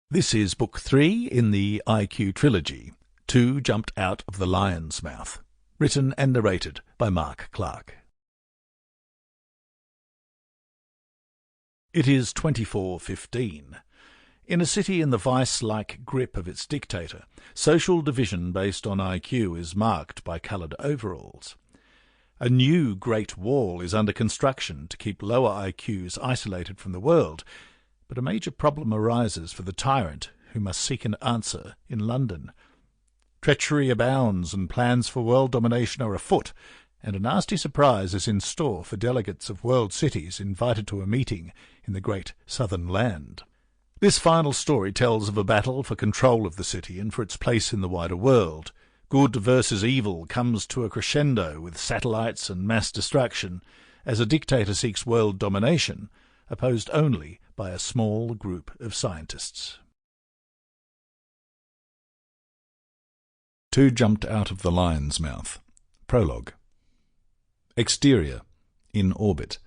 This is Book 3 in the I.Q. trilogy, Two Jumped Out of the Lion's Mouth, written and narrated by Mark Clark. It is 24:15. In a city in the vice-like grip of its dictator, social division based on IQ is marked by coloured overalls. A new Great Wall is under construction to keep lower IQs isolated from the world, but a major problem arises for the tyrant who must seek an answer in London. Treachery abounds and plans for world domination are afoot, and a nasty surprise is in store for delegates of world cities invited to a meeting in the great southern land. This final story tells of a battle for control of the city and for its place in the wider world. Good versus evil comes to a crescendo with satellites and mass destruction, as a dictator seeks world domination, opposed only by a small group of scientists. Two Jumped Out of the Lion's Mouth. Prologue. Exterior. In orbit.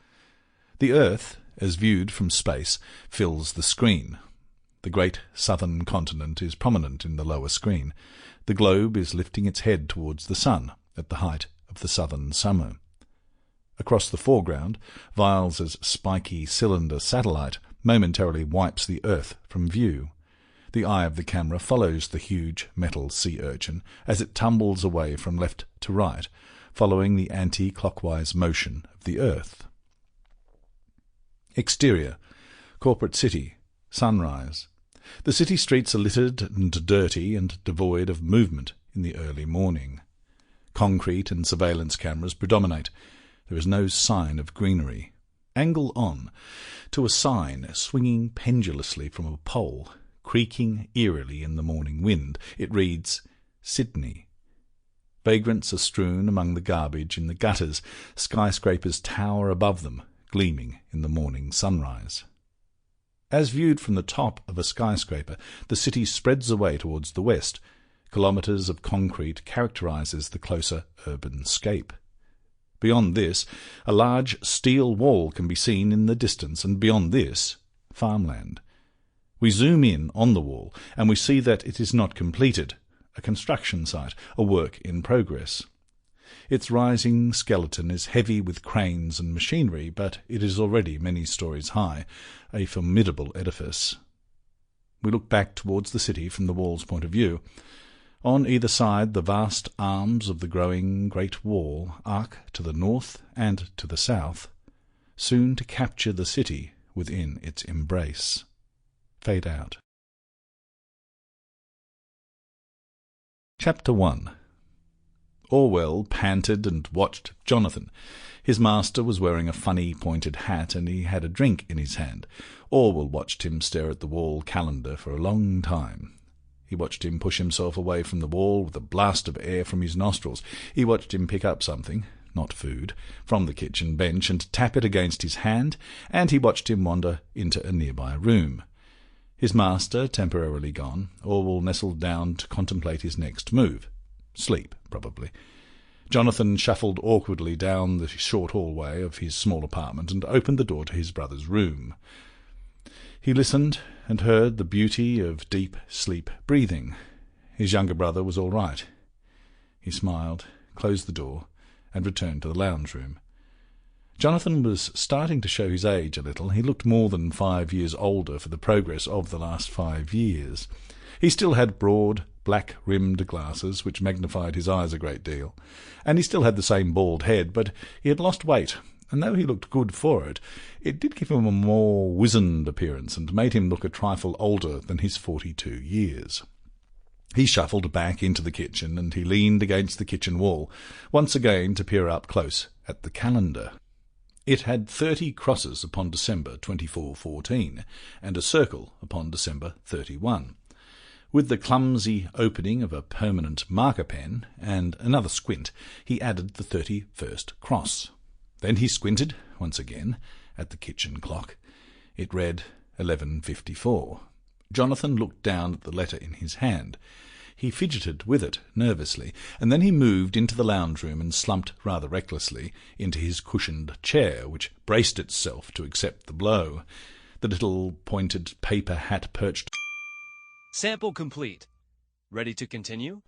The Earth, as viewed from space, fills the screen. The great southern continent is prominent in the lower screen. The globe is lifting its head towards the sun at the height of the southern summer. Across the foreground, Viles's spiky cylinder satellite momentarily wipes the Earth from view. The eye of the camera follows the huge metal sea urchin as it tumbles away from left to right, following the anti-clockwise motion of the Earth. Exterior. Corporate city. Sunrise. The city streets are littered and dirty and devoid of movement in the early morning. Concrete and surveillance cameras predominate. There is no sign of greenery. Angle on to a sign swinging pendulously from a pole, creaking eerily in the morning wind. It reads, Sydney. Vagrants are strewn among the garbage in the gutters. Skyscrapers tower above them, gleaming in the morning sunrise. As viewed from the top of a skyscraper, the city spreads away towards the west. Kilometres of concrete characterises the closer urban scape. Beyond this, a large steel wall can be seen in the distance, and beyond this, farmland. We zoom in on the wall, and we see that it is not completed, a construction site, a work in progress. Its rising skeleton is heavy with cranes and machinery, but it is already many stories high, a formidable edifice. We look back towards the city from the wall's point of view. On either side, the vast arms of the growing Great Wall arc to the north and to the south, soon to capture the city within its embrace. Fade out. Chapter 1. Orwell panted and watched Jonathan. His master was wearing a funny pointed hat, and he had a drink in his hand. Orwell watched him stare at the wall calendar for a long time. He watched him push himself away from the wall with a blast of air from his nostrils. He watched him pick up something, not food, from the kitchen bench and tap it against his hand, and he watched him wander into a nearby room. His master temporarily gone, Orwell nestled down to contemplate his next move. Sleep, probably. Jonathan shuffled awkwardly down the short hallway of his small apartment and opened the door to his brother's room. He listened and heard the beauty of deep sleep breathing. His younger brother was all right. He smiled, closed the door, and returned to the lounge room. Jonathan was starting to show his age a little. He looked more than 5 years older for the progress of the last 5 years. He still had broad, black-rimmed glasses, which magnified his eyes a great deal, and he still had the same bald head, but he had lost weight, and though he looked good for it, it did give him a more wizened appearance and made him look a trifle older than his 42 years. He shuffled back into the kitchen, and he leaned against the kitchen wall, once again to peer up close at the calendar. It had 30 crosses upon December 2414, and a circle upon December 31. With the clumsy opening of a permanent marker pen and another squint, he added the 31st cross. Then he squinted, once again, at the kitchen clock. It read 11:54. Jonathan looked down at the letter in his hand. He fidgeted with it nervously, and then he moved into the lounge-room and slumped rather recklessly into his cushioned chair, which braced itself to accept the blow. The little pointed paper hat perched Sample complete. Ready to continue?